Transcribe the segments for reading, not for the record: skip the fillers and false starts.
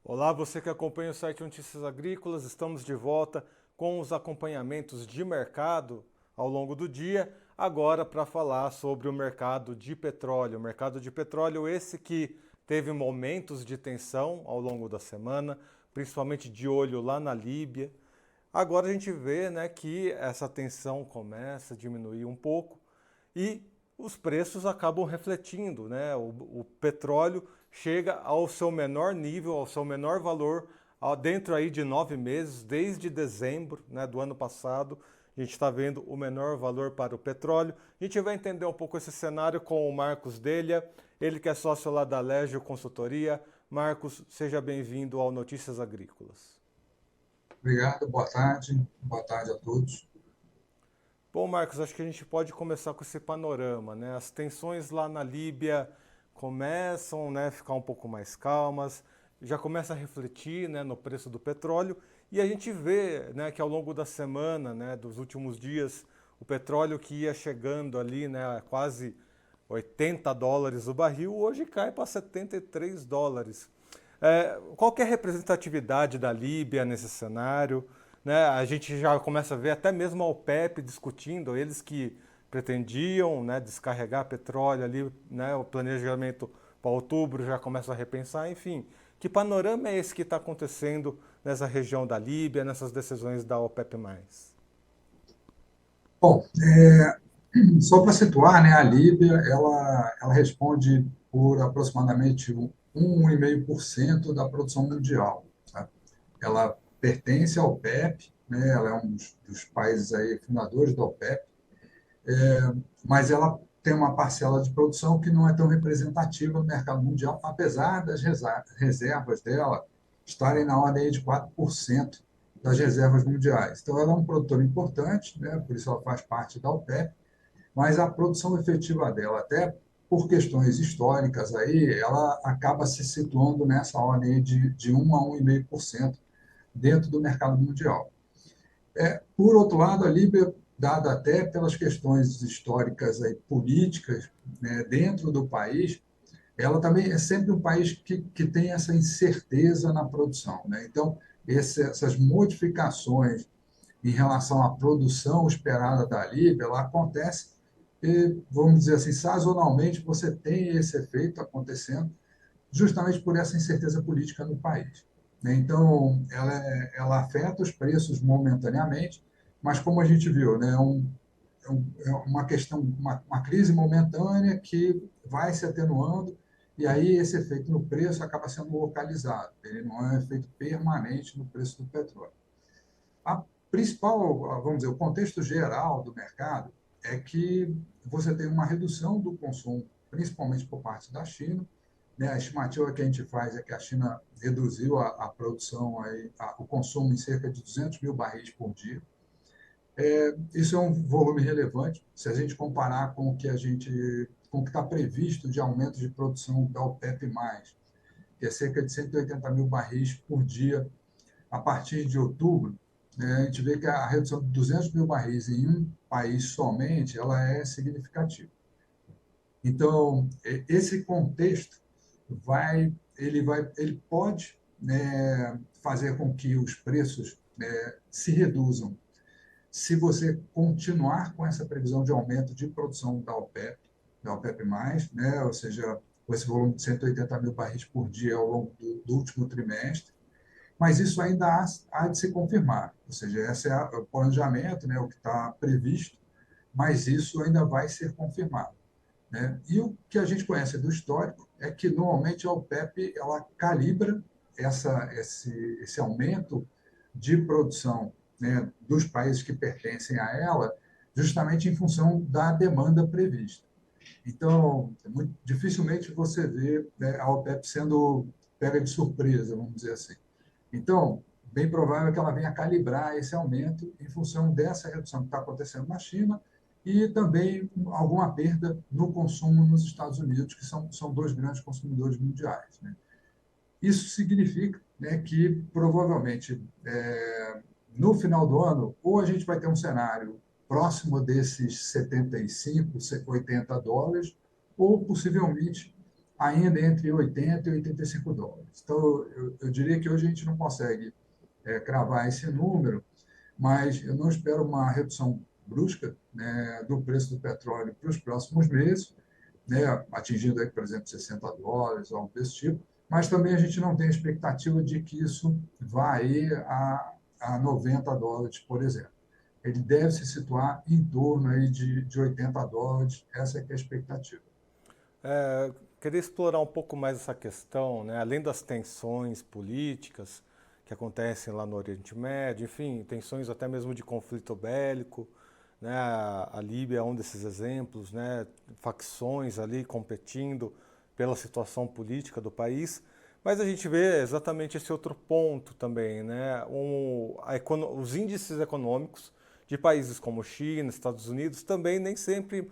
Olá, você que acompanha o site Notícias Agrícolas, estamos de volta com os acompanhamentos de mercado ao longo do dia, agora para falar sobre o mercado de petróleo. O mercado de petróleo esse que teve momentos de tensão ao longo da semana, principalmente de olho lá na Líbia. Agora a gente vê, né, que essa tensão começa a diminuir um pouco e os preços acabam refletindo, né? O petróleo chega ao seu menor nível, ao seu menor valor, dentro aí de 9 meses, desde dezembro, né, do ano passado. A gente está vendo o menor valor para o petróleo. A gente vai entender um pouco esse cenário com o Marcos Delha, ele que é sócio lá da Legio Consultoria. Marcos, seja bem-vindo ao Notícias Agrícolas. Obrigado, boa tarde a todos. Bom, Marcos, acho que a gente pode começar com esse panorama, né? As tensões lá na Líbia começam, né, a ficar um pouco mais calmas, já começa a refletir, né, no preço do petróleo e a gente vê, né, que ao longo da semana, né, dos últimos dias, o petróleo que ia chegando ali, né, a quase US$ 80 o barril, hoje cai para US$ 73. Qual que é a representatividade da Líbia nesse cenário? Né? A gente já começa a ver até mesmo a OPEP discutindo, eles que pretendiam, né, descarregar petróleo ali, né, o planejamento para outubro já começa a repensar, enfim. Que panorama é esse que está acontecendo nessa região da Líbia, nessas decisões da OPEP+. Bom, só para situar, né, a Líbia ela responde por aproximadamente 1,5% da produção mundial. Tá? Ela pertence ao OPEP, né, ela é um dos países aí fundadores da OPEP, mas ela tem uma parcela de produção que não é tão representativa no mercado mundial, apesar das reservas dela estarem na ordem de 4% das reservas mundiais. Então, ela é um produtor importante, né? Por isso ela faz parte da OPEP, mas a produção efetiva dela, até por questões históricas, aí, ela acaba se situando nessa ordem de 1 a 1,5% dentro do mercado mundial. Por outro lado, a Líbia, dada até pelas questões históricas e políticas, né, dentro do país, ela também é sempre um país que tem essa incerteza na produção. Né? Então, essas modificações em relação à produção esperada da Líbia, ela acontece, e, vamos dizer assim, sazonalmente você tem esse efeito acontecendo, justamente por essa incerteza política no país. Né? Então, ela afeta os preços momentaneamente, mas como a gente viu, né, é uma questão, uma crise momentânea que vai se atenuando, e aí esse efeito no preço acaba sendo localizado, ele não é um efeito permanente no preço do petróleo. A principal, vamos dizer, o contexto geral do mercado é que você tem uma redução do consumo, principalmente por parte da China, né? A estimativa que a gente faz é que a China reduziu a produção, o consumo em cerca de 200 mil barris por dia. Isso é um volume relevante, se a gente comparar com o que está previsto de aumento de produção da OPEP+, que é cerca de 180 mil barris por dia a partir de outubro, né, a gente vê que a redução de 200 mil barris em um país somente, ela é significativa. Então, esse contexto ele pode, né, fazer com que os preços, né, se reduzam. Se você continuar com essa previsão de aumento de produção da OPEP+, né, ou seja, com esse volume de 180 mil barris por dia ao longo do último trimestre, mas isso ainda há de se confirmar, ou seja, esse é o planejamento, né, o que está previsto, mas isso ainda vai ser confirmado. Né? E o que a gente conhece do histórico é que, normalmente, a OPEP ela calibra esse aumento de produção, né, dos países que pertencem a ela, justamente em função da demanda prevista. Então, dificilmente você vê, né, a OPEP sendo pega de surpresa, vamos dizer assim. Então, bem provável que ela venha calibrar esse aumento em função dessa redução que está acontecendo na China e também alguma perda no consumo nos Estados Unidos, que são dois grandes consumidores mundiais. Né? Isso significa, né, que provavelmente no final do ano, ou a gente vai ter um cenário próximo desses 75, US$ 80, ou possivelmente ainda entre 80 e 85 dólares. Então, eu diria que hoje a gente não consegue cravar esse número, mas eu não espero uma redução brusca, né, do preço do petróleo para os próximos meses, né, atingindo, aí, por exemplo, 60 dólares, algo desse tipo, mas também a gente não tem expectativa de que isso vá aí a 90 dólares, por exemplo. Ele deve se situar em torno aí de 80 dólares, essa é que é a expectativa. Queria explorar um pouco mais essa questão, né? Além das tensões políticas que acontecem lá no Oriente Médio, enfim, tensões até mesmo de conflito bélico, né? A Líbia é um desses exemplos, né? Facções ali competindo pela situação política do país, mas a gente vê exatamente esse outro ponto também, né? Os índices econômicos de países como China, Estados Unidos também nem sempre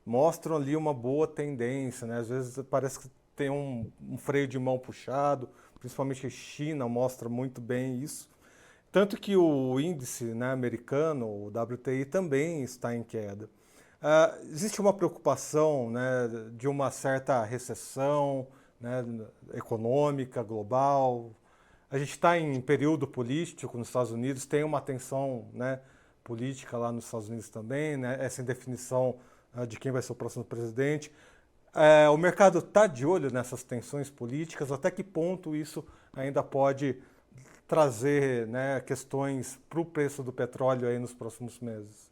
mostram ali uma boa tendência, né? Às vezes parece que tem um freio de mão puxado, principalmente a China mostra muito bem isso. Tanto que o índice, né, americano, o WTI, também está em queda. Existe uma preocupação, né, de uma certa recessão, né, econômica global. A gente está em período político nos Estados Unidos, tem uma tensão, né, política lá nos Estados Unidos também, né, essa indefinição de quem vai ser o próximo presidente. O mercado está de olho nessas tensões políticas, até que ponto isso ainda pode trazer, né, questões para o preço do petróleo aí nos próximos meses?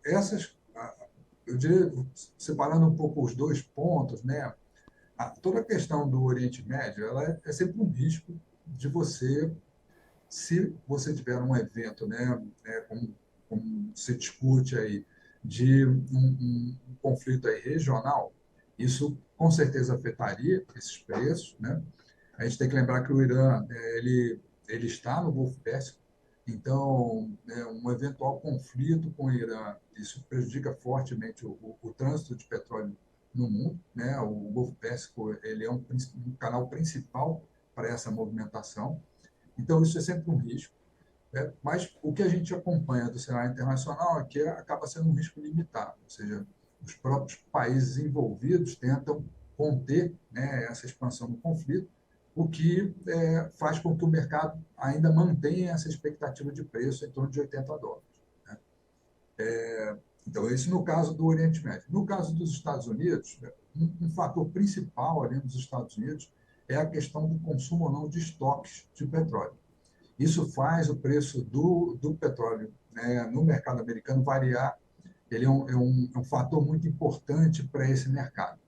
Essas, eu diria, separando um pouco os dois pontos, né? Toda a questão do Oriente Médio, ela é sempre um risco de você, se você tiver um evento, como se discute aí, de um conflito aí regional, isso com certeza afetaria esses preços, né? A gente tem que lembrar que o Irã, ele está no Golfo Pérsico, então, um eventual conflito com o Irã, isso prejudica fortemente o trânsito de petróleo no mundo, né? O Golfo Pérsico, ele é um canal principal para essa movimentação, então isso é sempre um risco, né? Mas o que a gente acompanha do cenário internacional é que acaba sendo um risco limitado, ou seja, os próprios países envolvidos tentam conter, né, essa expansão do conflito, o que faz com que o mercado ainda mantenha essa expectativa de preço em torno de 80 dólares. Né? Então, isso no caso do Oriente Médio. No caso dos Estados Unidos, um fator principal ali nos Estados Unidos é a questão do consumo ou não de estoques de petróleo. Isso faz o preço do petróleo, né, no mercado americano variar. Ele é um fator muito importante para esse mercado.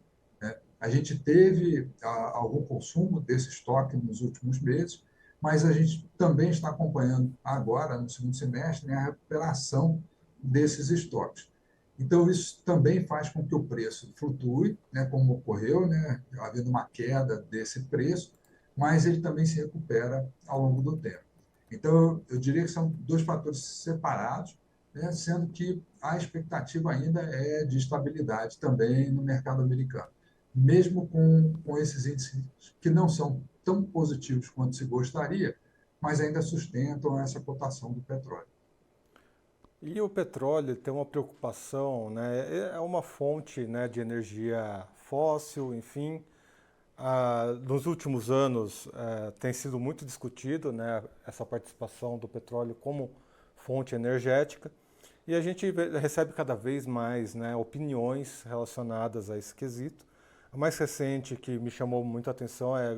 Né? A gente teve algum consumo desse estoque nos últimos meses, mas a gente também está acompanhando agora, no segundo semestre, né, a recuperação desses estoques. Então, isso também faz com que o preço flutue, né, como ocorreu, né, havendo uma queda desse preço, mas ele também se recupera ao longo do tempo. Então, eu diria que são dois fatores separados, né, sendo que a expectativa ainda é de estabilidade também no mercado americano. Mesmo com esses índices que não são tão positivos quanto se gostaria, mas ainda sustentam essa cotação do petróleo. E o petróleo tem uma preocupação, né? É uma fonte, né, de energia fóssil, enfim. Nos últimos anos tem sido muito discutido, né, essa participação do petróleo como fonte energética. E a gente recebe cada vez mais, né, opiniões relacionadas a esse quesito. A mais recente que me chamou muito a atenção é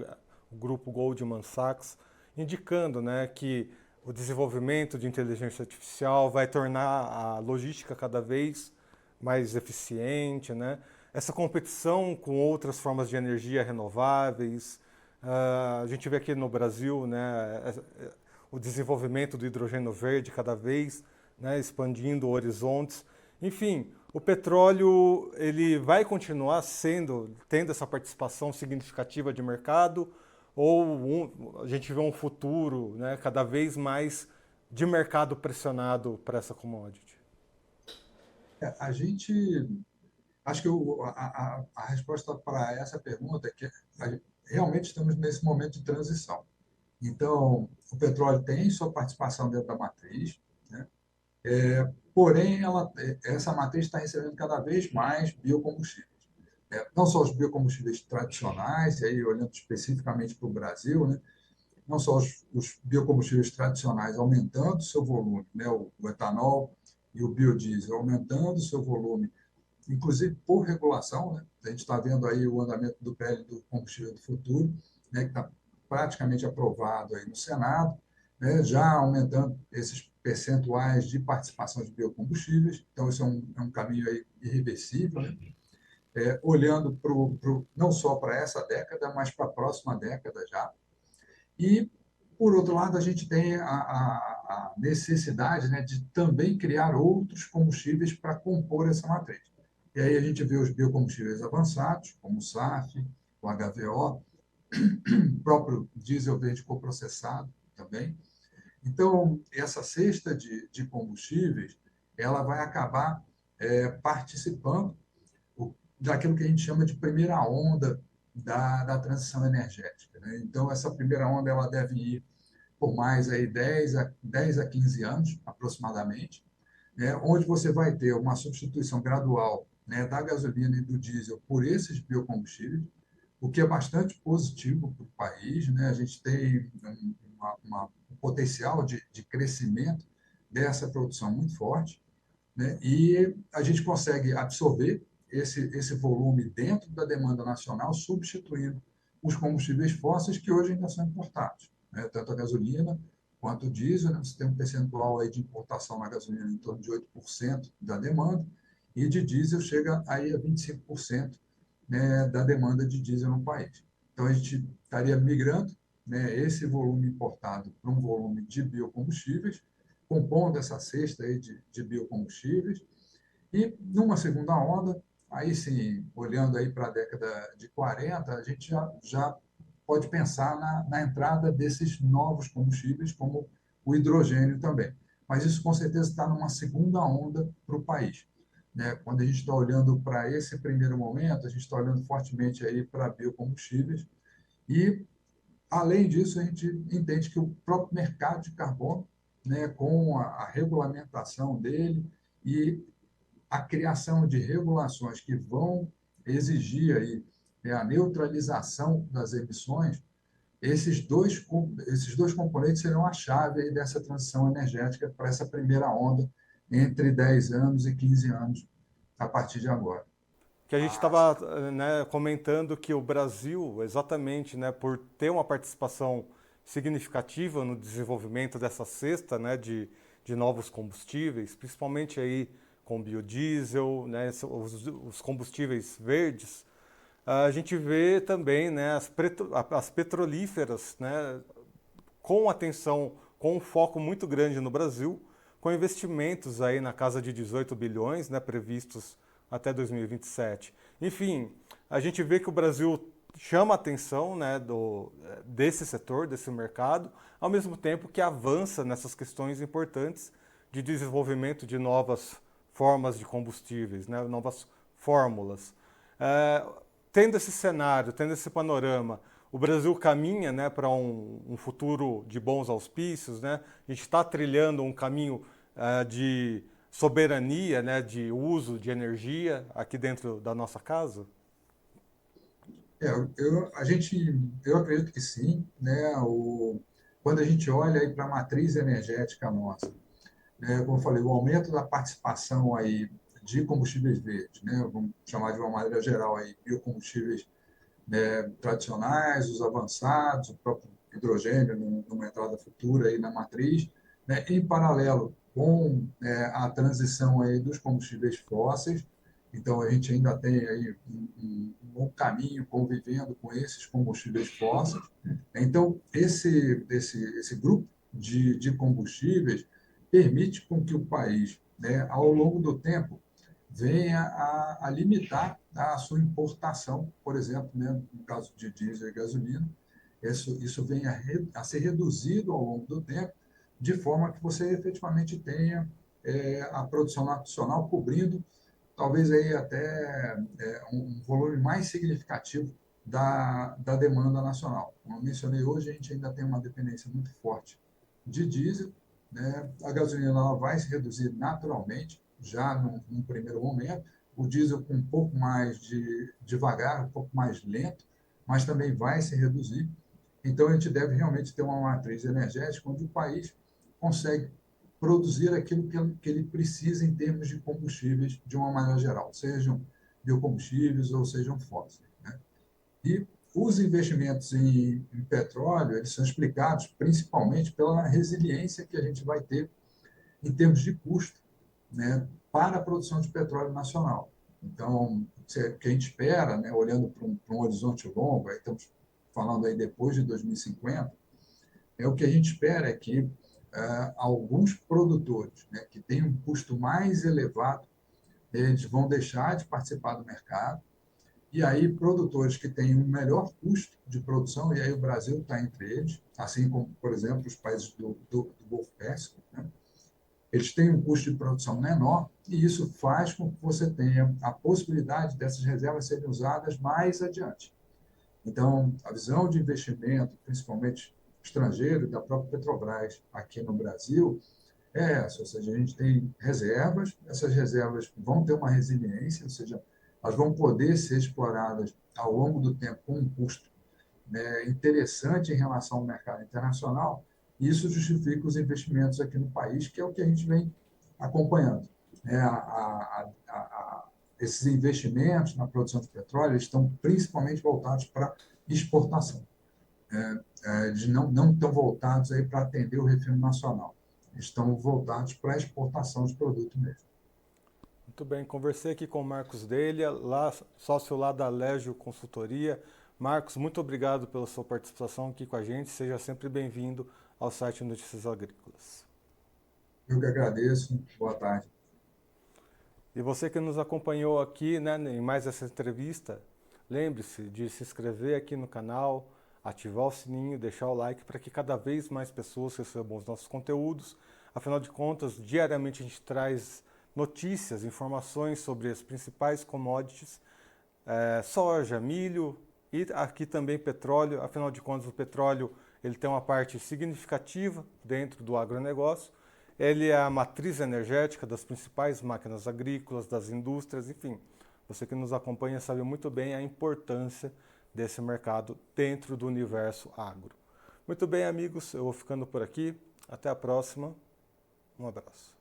o grupo Goldman Sachs, indicando, né, que o desenvolvimento de inteligência artificial vai tornar a logística cada vez mais eficiente, né? Essa competição com outras formas de energia renováveis. A gente vê aqui no Brasil, né, o desenvolvimento do hidrogênio verde cada vez, né, expandindo horizontes. Enfim, o petróleo ele vai continuar tendo essa participação significativa de mercado, ou a gente vê um futuro, né, cada vez mais de mercado pressionado para essa commodity? A gente, acho que a resposta para essa pergunta é que realmente estamos nesse momento de transição. Então, o petróleo tem sua participação dentro da matriz, né? Porém, essa matriz está recebendo cada vez mais biocombustíveis. não só os biocombustíveis tradicionais, e aí olhando especificamente para o Brasil, né, não só os biocombustíveis tradicionais aumentando seu volume, né, o etanol e o biodiesel aumentando seu volume, inclusive por regulação, né, a gente está vendo aí o andamento do PL do combustível do futuro, né, que está praticamente aprovado aí no Senado, né, já aumentando esses percentuais de participação de biocombustíveis, então isso é um caminho aí irreversível, né? Olhando não só para essa década, mas para a próxima década já. E, por outro lado, a gente tem a necessidade, né, de também criar outros combustíveis para compor essa matriz. E aí a gente vê os biocombustíveis avançados, como o SAF, o HVO, o próprio diesel verde coprocessado também. Então, essa cesta de combustíveis, ela vai acabar participando daquilo que a gente chama de primeira onda da transição energética. Né? Então, essa primeira onda ela deve ir por mais aí 10 a 15 anos, aproximadamente, né? Onde você vai ter uma substituição gradual, né, da gasolina e do diesel por esses biocombustíveis, o que é bastante positivo para o país. Né? A gente tem um potencial de crescimento dessa produção muito forte, né? E a gente consegue absorver esse volume dentro da demanda nacional, substituindo os combustíveis fósseis que hoje ainda são importados, né? Tanto a gasolina quanto o diesel, né? Você tem um percentual aí de importação na gasolina em torno de 8% da demanda, e de diesel chega aí a 25%, né, da demanda de diesel no país. Então, a gente estaria migrando, né, esse volume importado para um volume de biocombustíveis, compondo essa cesta aí de biocombustíveis. E numa segunda onda, aí sim, olhando aí para a década de 40, a gente já pode pensar na entrada desses novos combustíveis, como o hidrogênio também. Mas isso com certeza está numa segunda onda para o país. Né? Quando a gente está olhando para esse primeiro momento, a gente está olhando fortemente aí para biocombustíveis e, além disso, a gente entende que o próprio mercado de carbono, né, com a regulamentação dele e a criação de regulações que vão exigir aí, a neutralização das emissões, esses dois componentes serão a chave aí dessa transição energética para essa primeira onda entre 10 anos e 15 anos a partir de agora. Que a gente estava, né, comentando que o Brasil, exatamente, né, por ter uma participação significativa no desenvolvimento dessa cesta, né, de novos combustíveis, principalmente aí com biodiesel, né, os combustíveis verdes, a gente vê também, né, as petrolíferas, né, com atenção, com um foco muito grande no Brasil, com investimentos aí na casa de 18 bilhões, né, previstos até 2027. Enfim, a gente vê que o Brasil chama a atenção, né, desse setor, desse mercado, ao mesmo tempo que avança nessas questões importantes de desenvolvimento de novas formas de combustíveis, né, novas fórmulas. É, tendo esse cenário, tendo esse panorama, o Brasil caminha, né, para um futuro de bons auspícios, né? A gente está trilhando um caminho de soberania, né, de uso de energia aqui dentro da nossa casa? Eu acredito que sim, né? Quando a gente olha para a matriz energética nossa, né, como eu falei, o aumento da participação aí de combustíveis verdes, né? Vamos chamar de uma maneira geral aí, biocombustíveis, né, tradicionais, os avançados, o próprio hidrogênio numa entrada futura aí na matriz, né, em paralelo com a transição aí dos combustíveis fósseis. Então, a gente ainda tem aí um bom caminho convivendo com esses combustíveis fósseis. Então, esse grupo de combustíveis permite com que o país, né, ao longo do tempo, venha a limitar a sua importação, por exemplo, né, no caso de diesel e gasolina, isso venha a ser reduzido ao longo do tempo, de forma que você efetivamente tenha a produção nacional cobrindo talvez aí até um volume mais significativo da demanda nacional. Como eu mencionei hoje, a gente ainda tem uma dependência muito forte de diesel, né? A gasolina ela vai se reduzir naturalmente, já num primeiro momento, o diesel com um pouco mais de devagar, um pouco mais lento, mas também vai se reduzir. Então, a gente deve realmente ter uma matriz energética onde o país consegue produzir aquilo que ele precisa em termos de combustíveis de uma maneira geral, sejam biocombustíveis ou sejam fósseis, né? E os investimentos em petróleo, eles são explicados principalmente pela resiliência que a gente vai ter em termos de custo, né, para a produção de petróleo nacional. Então, o que a gente espera, né, olhando para um horizonte longo, aí estamos falando aí depois de 2050, o que a gente espera é que alguns produtores, né, que têm um custo mais elevado, eles vão deixar de participar do mercado, e aí produtores que têm um melhor custo de produção, e aí o Brasil está entre eles, assim como, por exemplo, os países do Golfo Pérsico, né, eles têm um custo de produção menor, e isso faz com que você tenha a possibilidade dessas reservas serem usadas mais adiante. Então, a visão de investimento, principalmente estrangeiro, da própria Petrobras aqui no Brasil, é essa, ou seja, a gente tem reservas, essas reservas vão ter uma resiliência, ou seja, elas vão poder ser exploradas ao longo do tempo com um custo, né, interessante em relação ao mercado internacional, e isso justifica os investimentos aqui no país, que é o que a gente vem acompanhando, né? Esses investimentos na produção de petróleo estão principalmente voltados para exportação, né? Eles não estão voltados aí para atender o refino nacional, estão voltados para a exportação de produto mesmo. Muito bem, conversei aqui com o Marcos Delia, lá, sócio lá da Legio Consultoria. Marcos, muito obrigado pela sua participação aqui com a gente. Seja sempre bem-vindo ao site Notícias Agrícolas. Eu que agradeço. Boa tarde. E você que nos acompanhou aqui, né, em mais essa entrevista, lembre-se de se inscrever aqui no canal, ativar o sininho, deixar o like para que cada vez mais pessoas recebam os nossos conteúdos. Afinal de contas, diariamente a gente traz notícias, informações sobre as principais commodities, soja, milho e aqui também petróleo. Afinal de contas, o petróleo ele tem uma parte significativa dentro do agronegócio. Ele é a matriz energética das principais máquinas agrícolas, das indústrias, enfim. Você que nos acompanha sabe muito bem a importância desse mercado dentro do universo agro. Muito bem, amigos, eu vou ficando por aqui. Até a próxima. Um abraço.